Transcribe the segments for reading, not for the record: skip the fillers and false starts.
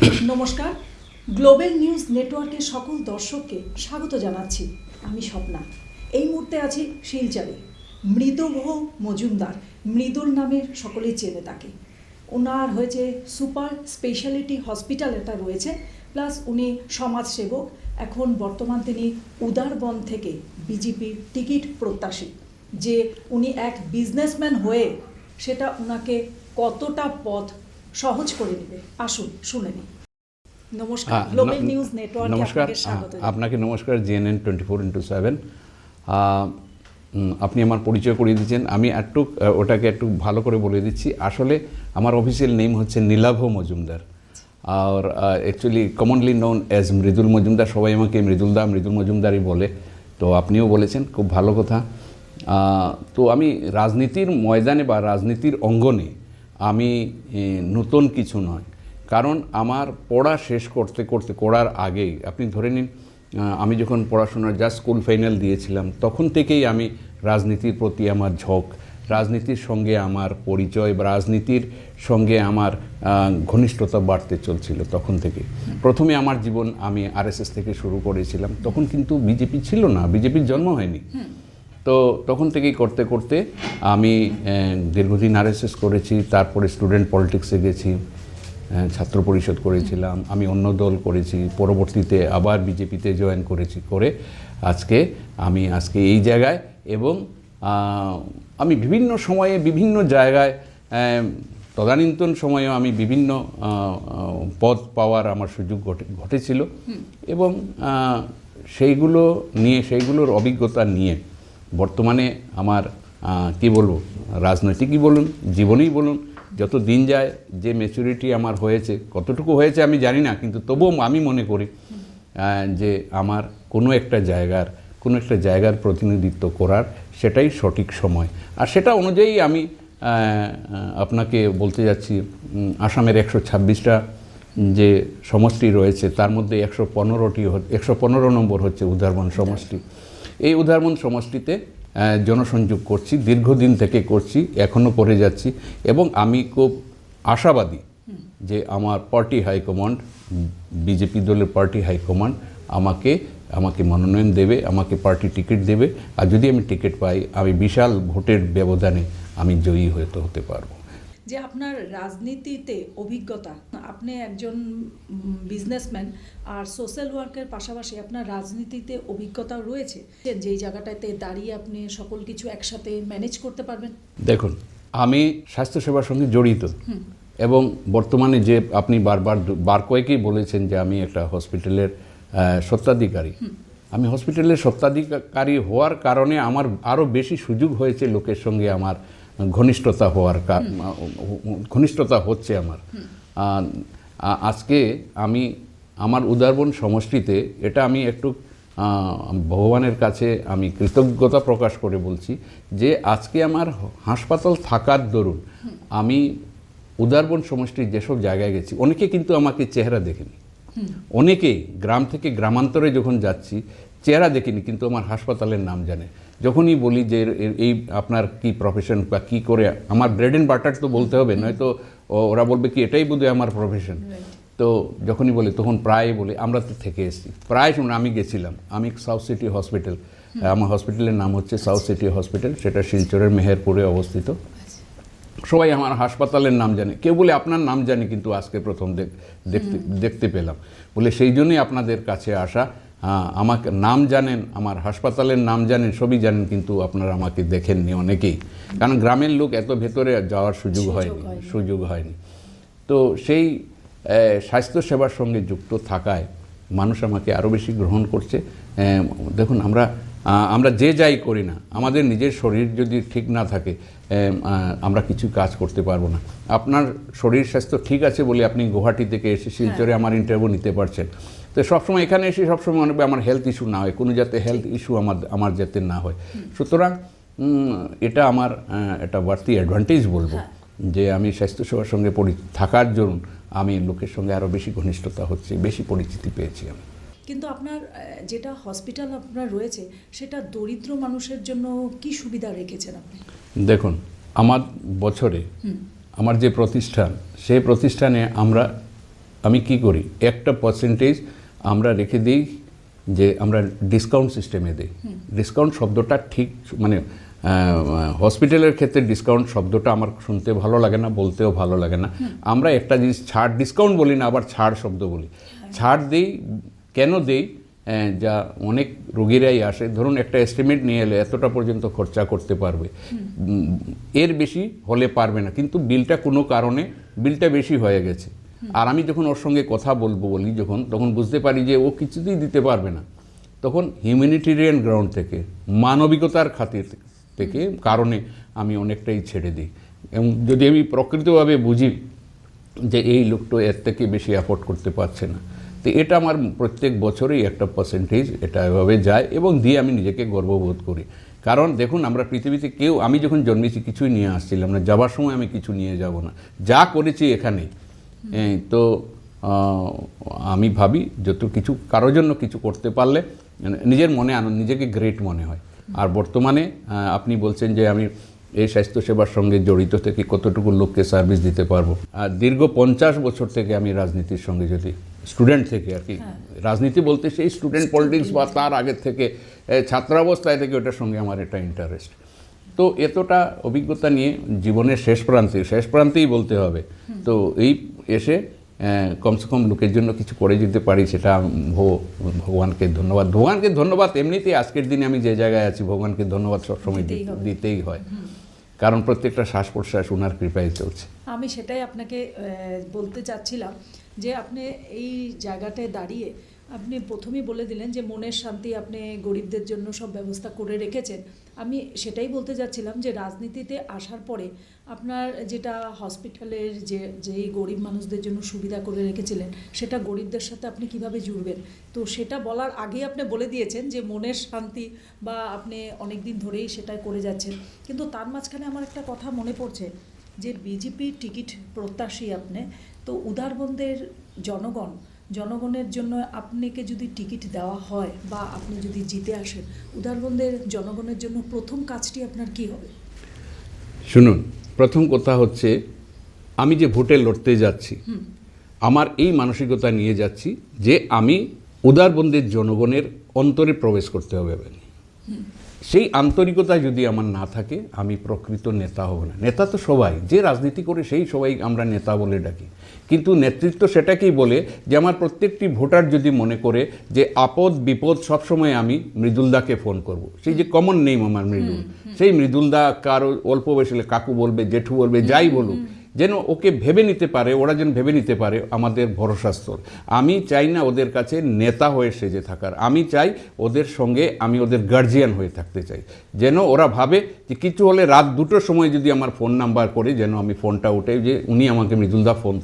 নমস্কার, global news নেটওয়ার্কের সকল দর্শককে স্বাগত জানাচ্ছি। আমি স্বপ্না। এই মুহূর্তে আছি শিলচরে। মৃদুভ মজুমদার, মৃদুল নামে সকলেই চেনে তাকে। ওনার হয়েছে সুপার স্পেশালিটি হসপিটাল এটা রয়েছে, প্লাস উনি সমাজসেবক। এখন বর্তমান তিনি উদারবন থেকে বিজেপির টিকিট প্রত্যাশী। যে উনি এক বিজনেসম্যান হয়ে সেটা ওনাকে কতটা পথ সহজ করে নেবে, আসুন শুনে নিই। নমস্কার, গ্লোবাল নিউজ নেটওয়ার্কে নমস্কার, আপনাকে স্বাগত। আপনাকে নমস্কার। জিএনএন 24x7 আপনি আমার পরিচয় করিয়ে দিচ্ছেন। আমি ওটাকে একটু ভালো করে বলে দিচ্ছি। আসলে আমার অফিসিয়াল নেম হচ্ছে নীলাভ মজুমদার, আর actually commonly known as Mridul Majumdar. সবাই আমাকে মৃদুল মজুমদারই বলে। তো আপনিও বলেছেন, খুব ভালো কথা। তো আমি রাজনীতির ময়দানে বা রাজনীতির অঙ্গনে আমি নতুন কিছু নয়, কারণ আমার পড়া শেষ করার আগেই আপনি ধরে নিন, আমি যখন পড়াশোনার জাস্ট স্কুল ফাইনাল দিয়েছিলাম তখন থেকেই আমি রাজনীতির প্রতি আমার ঝোঁক, রাজনীতির সঙ্গে আমার পরিচয় বা রাজনীতির সঙ্গে আমার ঘনিষ্ঠতা বাড়তে চলছিল তখন থেকে। প্রথমে আমার জীবন আমি আরএসএস থেকে শুরু করেছিলাম। তখন কিন্তু বিজেপি ছিল না, বিজেপির জন্ম হয়নি। তো তখন থেকেই করতে করতে আমি দীর্ঘদিন আরএসএস করেছি, তারপরে স্টুডেন্ট পলিটিক্সে গেছি, ছাত্র পরিষদ করেছিলাম, আমি অন্য দল করেছি, পরবর্তীতে আবার বিজেপিতে জয়েন করেছি, করে আজকে এই জায়গায়। এবং আমি বিভিন্ন সময়ে বিভিন্ন জায়গায়, তদানীন্তন সময়েও আমি বিভিন্ন পদ পাওয়ার আমার সুযোগ ঘটেছিল, এবং সেইগুলোর অভিজ্ঞতা নিয়ে বর্তমানে আমার কি বলবো, রাজনৈতিকই বলুন, জীবনেই বলুন, যত দিন যায় যে ম্যাচুরিটি আমার হয়েছে, কতটুকু হয়েছে আমি জানি না, কিন্তু তবুও আমি মনে করি যে আমার কোনো একটা জায়গার প্রতিনিধিত্ব করার সেটাই সঠিক সময়। আর সেটা অনুযায়ী আমি আপনাকে বলতে যাচ্ছি, আসামের 126টা যে সমষ্টি রয়েছে তার মধ্যে 115 নম্বর হচ্ছে উদারবন সমষ্টি। এই উদারবন সমষ্টিতে জনসংযোগ করছি, দীর্ঘদিন থেকে করছি, এখনও করে যাচ্ছি। এবং আমি খুব আশাবাদী যে আমার পার্টি হাইকমান্ড, বিজেপি দলের পার্টি হাইকমান্ড আমাকে মনোনয়ন দেবে, আমাকে পার্টি টিকিট দেবে। আর যদি আমি টিকিট পাই, আমি বিশাল ভোটের ব্যবধানে আমি জয়ী হতে পারবো। যে আপনার রাজনীতিতে অভিজ্ঞতা, আপনি একজন বিজনেসম্যান আর সোশ্যাল ওয়ার্কের পাশাপাশি আপনার রাজনীতিতে অভিজ্ঞতাও রয়েছে, যেই জায়গাটাতে দাঁড়িয়ে আপনি সকল কিছু একসাথে ম্যানেজ করতে পারবেন। দেখুন, আমি স্বাস্থ্যসেবার সঙ্গে জড়িত, এবং বর্তমানে যে আপনি বার কয়েকই বলেছেন যে আমি একটা হসপিটালের স্বত্বাধিকারী। আমি হসপিটালের স্বত্বাধিকারী হওয়ার কারণে আমার আরও বেশি সুযোগ হয়েছে লোকের সঙ্গে আমার ঘনিষ্ঠতা হচ্ছে আমার। আজকে আমি আমার উদারবন সমষ্টিতে, এটা আমি একটু ভগবানের কাছে আমি কৃতজ্ঞতা প্রকাশ করে বলছি যে আজকে আমার হাসপাতাল থাকার দরুন আমি উদারবন সমষ্টির যেসব জায়গায় গেছি, অনেকে কিন্তু আমাকে চেহারা দেখেনি, অনেকে গ্রাম থেকে গ্রামান্তরে যখন যাচ্ছি চেহারা দেখিনি, কিন্তু আমার হাসপাতালের নাম জানে। যখনই বলি যে এই আপনার কি প্রফেশন বা কী করে, আমার ব্রেড অ্যান্ড বাটার তো বলতে হবে, নয়তো ওরা বলবে কি এটাই বোধহয় আমার প্রফেশন। তো যখনই বলি তখন প্রায় বলি আমরা তো থেকে এসেছি, প্রায় শুনুন আমি গেছিলাম, আমি সাউথ সিটি হসপিটাল, আমার হসপিটালের নাম হচ্ছে সাউথ সিটি হসপিটাল, সেটা শিলচরের মেহেরপুরে অবস্থিত। সবাই আমার হাসপাতালের নাম জানে, কেউ বলে আপনার নাম জানি, কিন্তু আজকে প্রথম দেখতে পেলাম বলে সেই জন্যই আপনাদের কাছে আসা। আমাকে নাম জানেন, আমার হাসপাতালের নাম জানেন, সবই জানেন, কিন্তু আপনারা আমাকে দেখেননি অনেকেই, কারণ গ্রামের লোক এত ভেতরে যাওয়ার সুযোগ হয়নি। তো সেই স্বাস্থ্যসেবার সঙ্গে যুক্ত থাকায় মানুষ আমাকে আরও বেশি গ্রহণ করছে। দেখুন, আমরা যে যাই করি না, আমাদের নিজের শরীর যদি ঠিক না থাকে আমরা কিছু কাজ করতে পারবো না। আপনার শরীর স্বাস্থ্য ঠিক আছে বলে আপনি গুয়াহাটি থেকে এসে শিলচরে আমার ইন্টারভিউ নিতে পারছেন। তো সবসময় এখানে এসে সবসময় অনেক আমার হেলথ ইস্যু না হয়, কোনো যাতে হেলথ ইস্যু আমার যাতে না হয়। সুতরাং এটা আমার একটা বাড়তি অ্যাডভান্টেজ বলবো, যে আমি স্বাস্থ্যসেবার সঙ্গে থাকার জন্য আমি লোকের সঙ্গে আরও বেশি ঘনিষ্ঠতা হচ্ছে, বেশি পরিচিতি পেয়েছি আমি। কিন্তু আপনার যেটা হসপিটাল আপনার রয়েছে, সেটা দরিদ্র মানুষের জন্য কি সুবিধা রেখেছেন আপনি? দেখুন, আমার বছরে আমার যে প্রতিষ্ঠান, সেই প্রতিষ্ঠানে আমরা আমি কি করি, একটা পার্সেন্টেজ আমরা রেখে দিই যে আমরা ডিসকাউন্ট সিস্টেমে দিই। ডিসকাউন্ট শব্দটা ঠিক মানে হসপিটালের ক্ষেত্রে ডিসকাউন্ট শব্দটা আমার শুনতে ভালো লাগে না, বলতেও ভালো লাগে না। আমরা একটা জিনিস ছাড়, ডিসকাউন্ট বলি না, আবার ছাড় শব্দ বলি। ছাড় দিই কেন দিই, যা অনেক রোগীরাই আসে, ধরুন একটা এস্টিমেট নিয়ে এলে এতটা পর্যন্ত খরচা করতে পারবে, এর বেশি হলে পারবে না, কিন্তু বিলটা কোনো কারণে বিলটা বেশি হয়ে গেছে, আর আমি যখন ওর সঙ্গে কথা বলি তখন বুঝতে পারি যে ও কিছুতেই দিতে পারবে না, তখন হিউম্যানিটেরিয়ান গ্রাউন্ড থেকে, মানবিকতার খাতির থেকে কারণে আমি অনেকটাই ছেড়ে দিই। এবং যদি আমি প্রকৃতভাবে বুঝি যে এই লোকটা এর থেকে বেশি অ্যাফোর্ড করতে পারছে না, তো এটা আমার প্রত্যেক বছরেই একটা পার্সেন্টেজ এটা এভাবে যায়, এবং দিয়ে আমি নিজেকে গর্ববোধ করি। কারণ দেখুন, আমরা পৃথিবীতে কেউ, আমি যখন জন্মেছি কিছুই নিয়ে আসছিলাম না, যাবার সময় আমি কিছু নিয়ে যাব না, যা করেছি এখানেই। তো আমি ভাবি যত কিছু কারোর জন্য কিছু করতে পারলে নিজের মনে আনন্দ, নিজেকে গ্রেট মনে হয়। আর বর্তমানে আপনি বলছেন যে আমি এই স্বাস্থ্যসেবার সঙ্গে জড়িত থেকে কতটুকু লোককে সার্ভিস দিতে পারবো। আর দীর্ঘ 50 বছর থেকে আমি রাজনীতির সঙ্গে, যদি স্টুডেন্ট থেকে আর কি, রাজনীতি বলতে সেই স্টুডেন্ট পলিটিক্স বা তার আগের থেকে ছাত্রাবস্থায় থেকে ওটার সঙ্গে আমার এটা ইন্টারেস্ট। তো এতটা অভিজ্ঞতা নিয়ে জীবনের শেষ প্রান্তেই বলতে হবে, তো এই এসে কমসে কম লোকের জন্য কিছু করে যেতে পারি, সেটা ভগবানকে ধন্যবাদ। এমনিতেই আজকের দিনে আমি যে জায়গায় আছি, ভগবানকে ধন্যবাদ সবসময় দিতেই হয়, কারণ প্রত্যেকটা শ্বাস প্রশ্বাস ওনার কৃপায় চলছে। আমি সেটাই আপনাকে বলতে চাচ্ছিলাম যে আপনি এই জায়গাটায় দাঁড়িয়ে আপনি প্রথমেই বলে দিলেন যে মনের শান্তি আপনি গরিবদের জন্য সব ব্যবস্থা করে রেখেছেন। আমি সেটাই বলতে যাচ্ছিলাম যে রাজনীতিতে আসার পরে আপনার যেটা হসপিটালের যেই গরিব মানুষদের জন্য সুবিধা করে রেখেছিলেন, সেটা গরিবদের সাথে আপনি কিভাবে জুড়বেন, তো সেটা বলার আগেই আপনি বলে দিয়েছেন যে মনের শান্তি বা আপনি অনেক দিন ধরেই সেটাই করে যাচ্ছেন। কিন্তু তার মাঝখানে আমার একটা কথা মনে পড়ছে যে বিজেপির টিকিট প্রত্যাশী আপনি, তো উদারবন্দের জনগণের জন্য আপনাকে যদি টিকিট দেওয়া হয় বা আপনি যদি জিতে আসেন, উদারবন্দের জনগণের জন্য প্রথম কাজটি আপনার কি হবে? শুনুন, প্রথম কথা হচ্ছে, আমি যে ভোটে লড়তে যাচ্ছি, আমার এই মানসিকতা নিয়ে যাচ্ছি যে আমি উদারবন্দের জনগণের অন্তরে প্রবেশ করতে হবে। সেই আন্তরিকতা যদি আমার না থাকে, আমি প্রকৃত নেতা হব না। নেতা তো সবাই, যে রাজনীতি করে সেই সবাই আমরা নেতা বলে ডাকি, কিন্তু নেতৃত্ব সেটাকেই বলে যে আমার প্রত্যেকটি ভোটার যদি মনে করে যে আপদ বিপদ সবসময় আমি মৃদুলদাকে ফোন করব, সেই যে কমন নেম আমার মৃদুল, সেই মৃদুলদা কারো অল্প বয়সে কাকু বলবে, জেঠু বলবে, যাই বলুক, যেন ওকে ভেবে নিতে পারে, ওরা যেন ভেবে নিতে পারে আমাদের ভরসাস্থল। আমি চাই না ওদের কাছে নেতা হয়ে সেজে থাকার, আমি চাই ওদের সঙ্গে আমি ওদের গার্জিয়ান হয়ে থাকতে চাই, যেন ওরা ভাবে যে কিছু হলে রাত 2টোর সময় যদি আমার ফোন নাম্বার করে, যেন আমি ফোনটা উঠে যে উনি আমাকে মৃদুলদা ফোন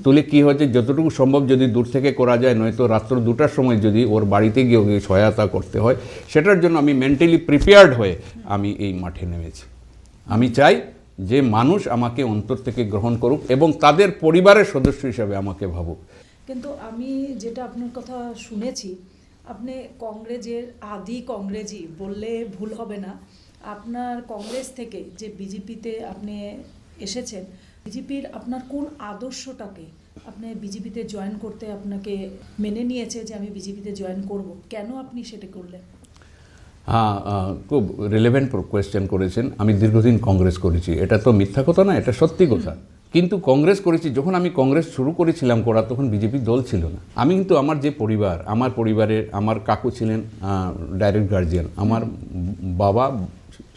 তুলে কি হয়েছে যতটুকু সম্ভব যদি দূর থেকে করা যায়, নয়তো রাত্র 2টার সময় যদি ওর বাড়িতে গিয়ে ওকে সহায়তা করতে হয়, সেটার জন্য আমি মেন্টালি প্রিপেয়ার্ড হয়ে আমি এই মাঠে নেমেছি। আমি চাই যে মানুষ আমাকে অন্তর থেকে গ্রহণ করুক এবং তাদের পরিবারের সদস্য হিসাবে আমাকে ভাবুক। কিন্তু আমি যেটা আপনার কথা শুনেছি, আপনি কংগ্রেসের আদি কংগ্রেসই বললে ভুল হবে না। আপনার কংগ্রেস থেকে যে বিজেপিতে আপনি এসেছেন, বিজেপির আপনার কোন আদর্শটাকে আপনি বিজেপিতে জয়েন করতে আপনাকে মেনে নিয়েছে যে আমি বিজেপিতে জয়েন করব, কেন আপনি সেটা করলেন? খুব রিলেভেন্ট কোয়েশ্চেন করেছেন। আমি দীর্ঘদিন কংগ্রেস করেছি, এটা তো মিথ্যা কথা না, এটা সত্যি কথা। কিন্তু কংগ্রেস করেছি, যখন আমি কংগ্রেস শুরু করেছিলাম করা, তখন বিজেপি দল ছিল না। আমি কিন্তু আমার যে পরিবার, আমার পরিবারের আমার কাকু ছিলেন ডাইরেক্ট গার্জিয়ান, আমার বাবা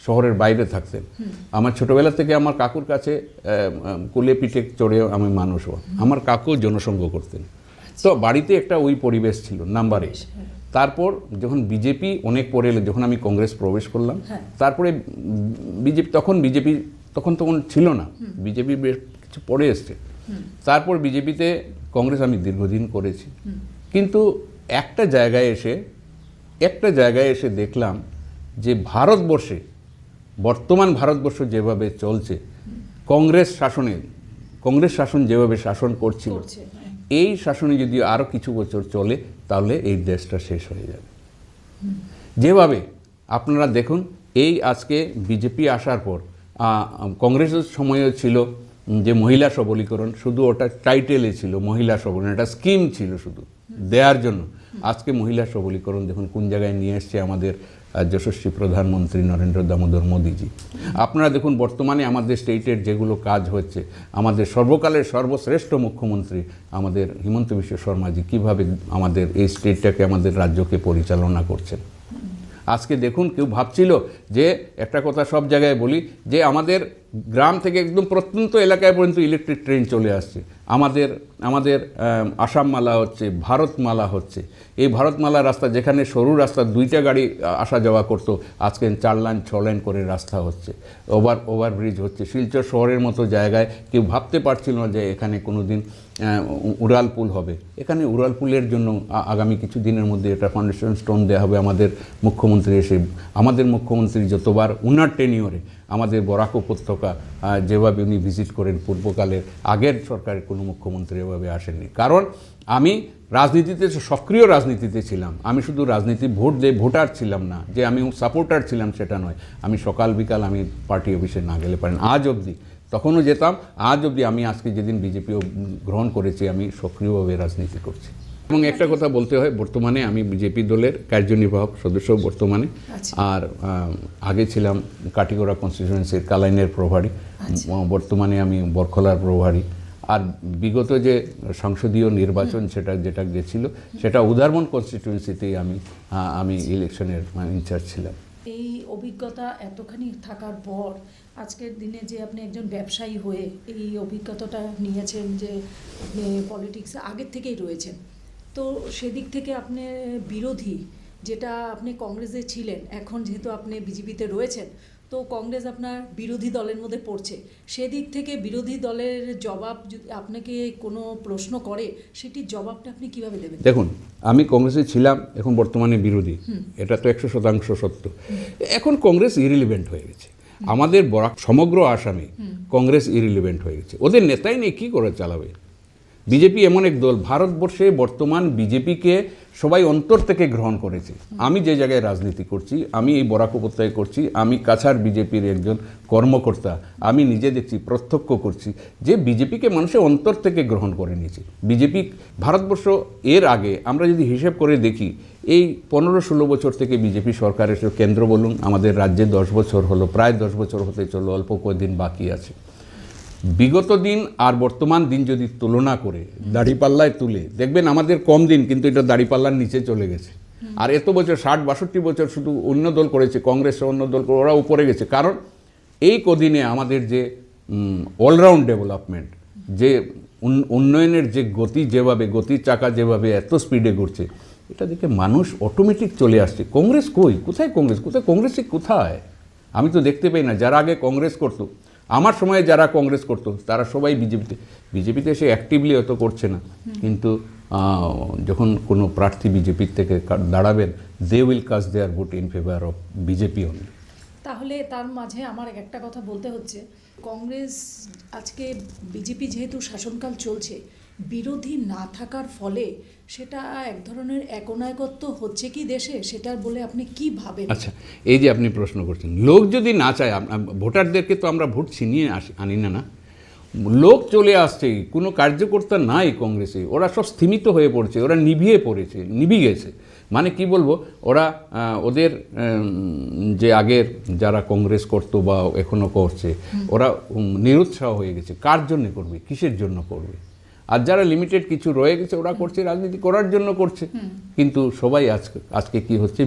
শহরের বাইরে থাকতেন, আমার ছোটবেলা থেকে আমার কাকুর কাছে কোলে পিঠে চড়ে আমি মানুষ হওয়া। আমার কাকু জনসংঘ করতেন, তো বাড়িতে একটা ওই পরিবেশ ছিল নাম্বারে। তারপর যখন বিজেপি অনেক পরে এলো, যখন আমি কংগ্রেস প্রবেশ করলাম, তারপরে বিজেপি তখন ছিল না, বিজেপি বেশ কিছু পরে এসছে। তারপর বিজেপিতে কংগ্রেস আমি দীর্ঘদিন করেছি, কিন্তু একটা জায়গায় এসে দেখলাম যে বর্তমান ভারতবর্ষ যেভাবে চলছে, কংগ্রেস শাসন যেভাবে শাসন করছিল, এই শাসনে যদি আরও কিছু বছর চলে, তাহলে এই দেশটা শেষ হয়ে যাবে। যেভাবে আপনারা দেখুন, এই আজকে বিজেপি আসার পর, কংগ্রেসের সময়ও ছিল যে মহিলা সবলীকরণ, শুধু ওটা টাইটেলে ছিল মহিলা সবলীকরণ, একটা স্কিম ছিল শুধু দেওয়ার জন্য। আজকে মহিলা সবলীকরণ দেখুন কোন জায়গায় নিয়ে এসছে আমাদের যশস্বী প্রধানমন্ত্রী নরেন্দ্র দামোদর মোদীজি। আপনারা দেখুন বর্তমানে আমাদের স্টেটের যেগুলো কাজ হচ্ছে, আমাদের সর্বকালের সর্বশ্রেষ্ঠ মুখ্যমন্ত্রী আমাদের হিমন্ত বিশ্ব শর্মাজি কীভাবে আমাদের এই স্টেটটাকে, আমাদের রাজ্যকে পরিচালনা করছেন। আজকে দেখুন, কেউ ভাবছিল যে, একটা কথা সব জায়গায় বলি, যে আমাদের গ্রাম থেকে একদম প্রত্যন্ত এলাকায় পর্যন্ত ইলেকট্রিক ট্রেন চলে আসছে। আমাদের আসামমালা হচ্ছে, ভারতমালা হচ্ছে। এই ভারতমালা রাস্তা, যেখানে সরু রাস্তা 2টা গাড়ি আসা যাওয়া করতো, আজকে 4 লাইন 6 লাইন করে রাস্তা হচ্ছে, ওভারব্রিজ হচ্ছে। শিলচর শহরের মতো জায়গায় কেউ ভাবতে পারছিল না যে এখানে কোনো দিন উড়ালপুল হবে। এখানে উড়ালপুলের জন্য আগামী কিছু দিনের মধ্যে এটা ফাউন্ডেশন স্টোন দেওয়া হবে। আমাদের মুখ্যমন্ত্রী যতবার উনার টেনিওরে আমাদের বরাক উপত্যকা যেভাবে উনি ভিজিট করেন, পূর্বকালের আগের সরকারের কোনো মুখ্যমন্ত্রী এভাবে আসেননি। কারণ আমি রাজনীতিতে, সক্রিয় রাজনীতিতে ছিলাম। আমি শুধু রাজনীতি ভোট দিয়ে ভোটার ছিলাম না, যে আমি সাপোর্টার ছিলাম সেটা নয়। আমি সকাল বিকাল আমি পার্টি অফিসে না গেলে পারেন, আজ অবধি, তখনও যেতাম, আজ অবধি আমি আজকে যেদিন বিজেপিও গ্রহণ করেছি, আমি সক্রিয়ভাবে রাজনীতি করছি। এবং একটা কথা বলতে হয়, বর্তমানে আমি বিজেপি দলের কার্যনির্বাহক সদস্য বর্তমানে। আর আগে ছিলাম কাটিগড়া কনস্টিটিউয়েন্সির কালাইনের প্রভারী, বর্তমানে আমি বরখলার প্রভারী। আর বিগত যে সংসদীয় নির্বাচন যেটা গেছিল, সেটা উদারবন কনস্টিটিউয়েন্সিতেই আমি ইলেকশনের ইনচার্জ ছিলাম। এই অভিজ্ঞতা এতখানি থাকার পর আজকের দিনে যে আপনি একজন ব্যবসায়ী হয়ে এই অভিজ্ঞতাটা নিয়েছেন, যে আপনি পলিটিক্সে আগের থেকেই রয়েছেন, তো সেদিক থেকে আপনি বিরোধী, যেটা আপনি কংগ্রেসে ছিলেন, এখন যেহেতু আপনি বিজেপিতে রয়েছেন, তো কংগ্রেস আপনার বিরোধী দলের মধ্যে পড়ছে, সেদিক থেকে বিরোধী দলের জবাব যদি আপনাকে কোনো প্রশ্ন করে, সেটির জবাবটা আপনি কিভাবে দেবেন? দেখুন, আমি কংগ্রেসে ছিলাম, এখন বর্তমানে বিরোধী, এটা তো 100% সত্য। এখন কংগ্রেস ইরিলিভেন্ট হয়ে গেছে। আমাদের সমগ্র আসামে কংগ্রেস ইরিলিভেন্ট হয়ে গেছে। ওদের নেতাই নেই, কী করে চালাবে? বিজেপি এমন এক দল, ভারতবর্ষে বর্তমান বিজেপিকে সবাই অন্তর থেকে গ্রহণ করেছে। আমি যে জায়গায় রাজনীতি করছি, আমি এই বরাক উপত্যকায় করছি, আমি কাছাড় বিজেপির একজন কর্মকর্তা, আমি নিজে দেখছি, প্রত্যক্ষ করছি যে বিজেপিকে মানুষের অন্তর থেকে গ্রহণ করে নিয়েছে। বিজেপি ভারতবর্ষ এর আগে আমরা যদি হিসেব করে দেখি, এই 15-16 বছর থেকে বিজেপি সরকারের কেন্দ্র বলুন, আমাদের রাজ্যে 10 বছর হলো, প্রায় 10 বছর হতে চলো, অল্প কয়েকদিন বাকি আছে। বিগত দিন আর বর্তমান দিন যদি তুলনা করে দাড়িপাল্লায় তুলে দেখবেন, আমাদের কম দিন, কিন্তু এটা দাড়িপাল্লার নিচে চলে গেছে। আর এত বছর 60-62 বছর শুধু অন্য দল করেছে, কংগ্রেস অন্য দল করে, ওরা উপরে গেছে। কারণ এই কদিনে আমাদের যে অলরাউন্ড ডেভেলপমেন্ট, যে উন্নয়নের যে গতির চাকা যেভাবে এত স্পিডে ঘুরছে, এটা দেখে মানুষ অটোমেটিক চলে আসছে। কংগ্রেস কই? কোথায় কংগ্রেসই কোথায়? আমি তো দেখতে পাই না। যারা আগে কংগ্রেস করতো, আমার সময়ে যারা কংগ্রেস করতো, তারা সবাই বিজেপিতে এসে অ্যাক্টিভলি অত করছে না। কিন্তু যখন কোনো প্রার্থী বিজেপির থেকে দাঁড়াবেন, they will cast their vote in favour of BJP only. তাহলে তার মাঝে আমার একটা কথা বলতে হচ্ছে, কংগ্রেস আজকে, বিজেপি যেহেতু শাসনকাল চলছে, বিরোধী না থাকার ফলে সেটা এক ধরনের একনায়কত্ব হচ্ছে কি দেশে, সেটার বলে আপনি কি ভাবেন? আচ্ছা, এই যে আপনি প্রশ্ন করছেন, লোক যদি না চায়, ভোটারদেরকে তো আমরা ভোট ছিনিয়ে আনি না। লোক চলে আসছে, কোনো কার্যকর্তা নাই কংগ্রেসে, ওরা সব স্থিমিত হয়ে পড়ছে, ওরা নিভে গেছে। মানে কি বলবো, ওরা ওদের যে আগের যারা কংগ্রেস করতো বা এখনও করছে, ওরা নিরুৎসাহ হয়ে গেছে। কার জন্য করবে, কিসের জন্য করবে? আর যারা লিমিটেড কিছু রয়ে গেছে, ওরা করছে রাজনীতি করার জন্য করছে। কিন্তু সবাই আজকে কি হচ্ছে,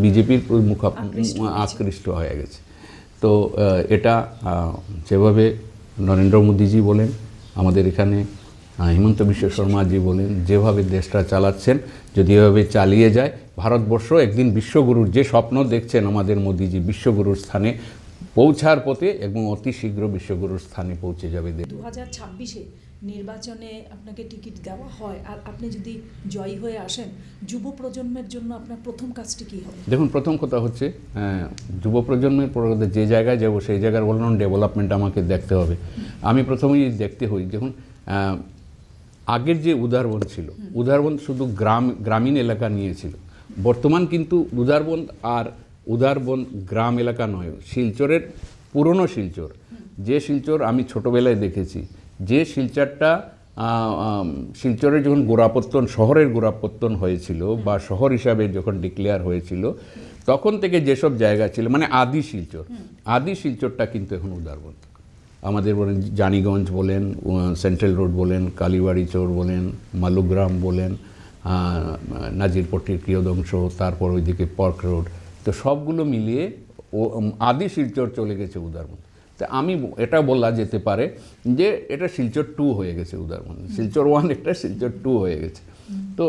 বিজেপির মুখ আকৃষ্ট হয়ে গেছে। তো এটা যেভাবে নরেন্দ্র মোদীজি বলেন, আমাদের এখানে হিমন্ত বিশ্ব শর্মাজি বলেন, যেভাবে দেশটা চালাচ্ছেন, যদি এভাবে চালিয়ে যায়, ভারতবর্ষ একদিন বিশ্বগুরুর যে স্বপ্ন দেখছেন আমাদের মোদীজি, বিশ্বগুরুর স্থানে পৌঁছার পথে, এবং অতি শীঘ্র বিশ্বগুরুর স্থানে পৌঁছে যাবে। 2026-এ নির্বাচনে আপনাকে টিকিট দেওয়া হয়, আর আপনি যদি জয়ী হয়ে আসেন, যুব প্রজন্মের জন্য আপনার প্রথম কাজটি কী হবে? দেখুন, প্রথম কথা হচ্ছে, যুব প্রজন্মের যে জায়গায় যাব, সেই জায়গার অলরাউন্ড ডেভেলপমেন্ট আমাকে দেখতে হবে। আমি প্রথমেই দেখতে হই, দেখুন, আগের যে উদারবন ছিল, উদারবন শুধু গ্রামীণ এলাকা নিয়েছিল। বর্তমান কিন্তু উদারবন গ্রাম এলাকা নয়, শিলচরের পুরনো শিলচর, যে শিলচর আমি ছোটোবেলায় দেখেছি, যে শিলচরটা শিলচরের যখন গোড়াপত্তন, শহরের গোড়াপত্তন হয়েছিল বা শহর হিসাবে যখন ডিক্লেয়ার হয়েছিল, তখন থেকে যেসব জায়গা ছিল মানে আদি শিলচরটা কিন্তু এখন উদারবন। আমাদের বলেন জানিগঞ্জ বলেন, সেন্ট্রাল রোড বলেন, কালীবাড়ি চর বলেন, মালুগ্রাম বলেন, নাজিরপট্টির কিয়দংশ, তারপর ওইদিকে পার্ক রোড, তো সবগুলো মিলিয়ে আদি শিলচর চলে গেছে উদারবন। তা আমি এটা বলা যেতে পারে যে এটা শিলচর 2 হয়ে গেছে উদারবন। শিলচর 1 একটা, শিলচর 2 হয়ে গেছে। তো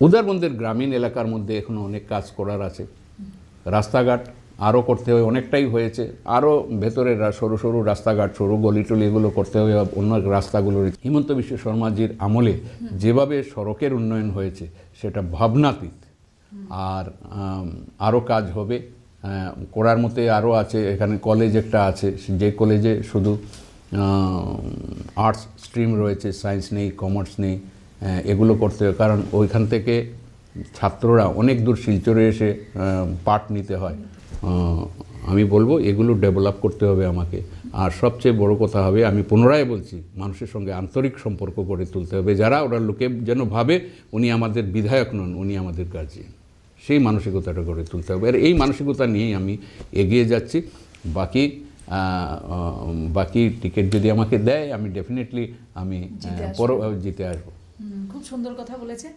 উদারবন্দের গ্রামীণ এলাকার মধ্যে এখনো অনেক কাজ করার আছে। রাস্তাঘাট আরও করতে হবে, অনেকটাই হয়েছে, আরও ভেতরের সরু সরু রাস্তাঘাট, সরু গলিটলি এগুলো করতে হবে। অন্য রাস্তাগুলোর হিমন্ত বিশ্ব শর্মাজির আমলে যেভাবে সড়কের উন্নয়ন হয়েছে সেটা ভাবনাতীত। আর আরও কাজ হবে, করার মধ্যে আরও আছে। এখানে কলেজ একটা আছে, যে কলেজে শুধু আর্টস স্ট্রিম রয়েছে, সায়েন্স নেই, কমার্স নেই, এগুলো করতে হবে। কারণ ওইখান থেকে ছাত্ররা অনেক দূর শিলচরে এসে পাঠ নিতে হয়। আমি বলবো এগুলো ডেভেলপ করতে হবে আমাকে। আর সবচেয়ে বড় কথা হবে, আমি পুনরায় বলছি, মানুষের সঙ্গে আন্তরিক সম্পর্ক গড়ে তুলতে হবে। যারা ওরা লোকে যেন ভাবে উনি আমাদের বিধায়ক নন, উনি আমাদের গার্জিয়ান, সেই মানসিকতাটা গড়ে তুলতে হবে। আর এই মানসিকতা নিয়েই আমি এগিয়ে যাচ্ছি। বাকি টিকিট যদি আমাকে দেয়, আমি ডেফিনেটলি আমি জিতে আসবো। খুব সুন্দর কথা বলেছে।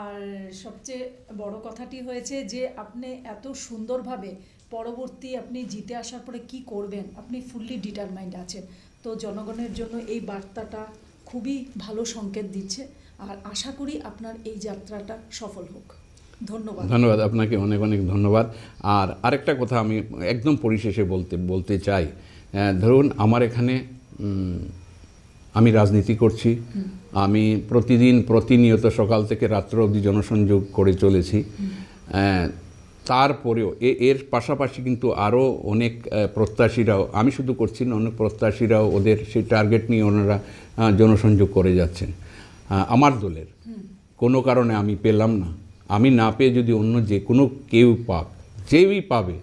আর সবচেয়ে বড় কথাটি হয়েছে যে আপনি এত সুন্দরভাবে পরবর্তী আপনি জিতে আসার পরে কি করবেন আপনি ফুললি ডিটারমাইন্ড আছেন। তো জনগণের জন্য এই বার্তাটা খুবই ভালো সংকেত দিচ্ছে। আর আশা করি আপনার এই যাত্রাটা সফল হোক। ধন্যবাদ আপনাকে, অনেক অনেক ধন্যবাদ। আর আরেকটা কথা আমি একদম পরিশেষে বলতে চাই, ধরুন আমার এখানে আমি রাজনীতি করছি, আমি প্রতিনিয়ত সকাল থেকে রাত্র অবধি জনসংযোগ করে চলেছি। তারপরেও এর পাশাপাশি কিন্তু আরও অনেক প্রত্যাশীরাও, আমি শুধু করছি না, অনেক প্রত্যাশীরাও ওদের সেই টার্গেট নিয়ে ওনারা জনসংযোগ করে যাচ্ছেন। আমার দলের কোনো কারণে আমি পেলাম না, আমি না পেয়ে যদি অন্য যে কোনো যেই পাবে,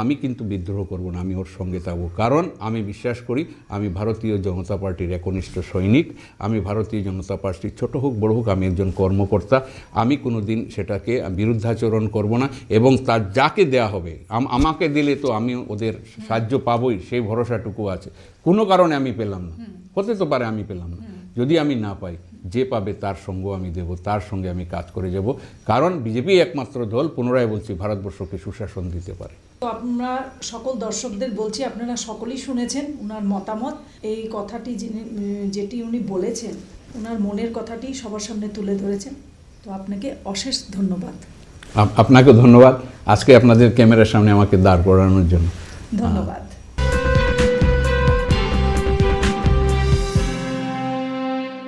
আমি কিন্তু বিদ্রোহ করব না, আমি ওর সঙ্গে থাকবো। কারণ আমি বিশ্বাস করি আমি ভারতীয় জনতা পার্টির একনিষ্ঠ সৈনিক। আমি ভারতীয় জনতা পার্টির ছোট হোক বড় হোক, আমি একজন কর্মকর্তা। আমি কোনো দিন সেটাকে বিরুদ্ধাচরণ করব না। এবং তার যাকে দেয়া হবে, আমাকে দিলে তো আমি ওদের সাহায্য পাবই, সেই ভরসাটুকু আছে। কোনো কারণে আমি পেলাম না, হতে তো পারে আমি পেলাম না, যদি আমি না পাই, যে পাবে তার সঙ্গেও আমি দেব, তার সঙ্গে আমি কাজ করে যাব। কারণ বিজেপি একমাত্র দল, পুনরায় বলছি, ভারতবর্ষকে সুশাসন দিতে পারে। তো আমরা সকল দর্শকদের বলছি, আপনারা সকলেই শুনেছেন ওনার মতামত। এই কথাটি যেটি উনি বলেছেন, ওনার মনের কথাটি সবার সামনে তুলে ধরেছেন। তো আপনাকে অশেষ ধন্যবাদ। আপনাকেও ধন্যবাদ আজকে আপনাদের ক্যামেরার সামনে আমাকে দাঁড় করানোর জন্য। ধন্যবাদ।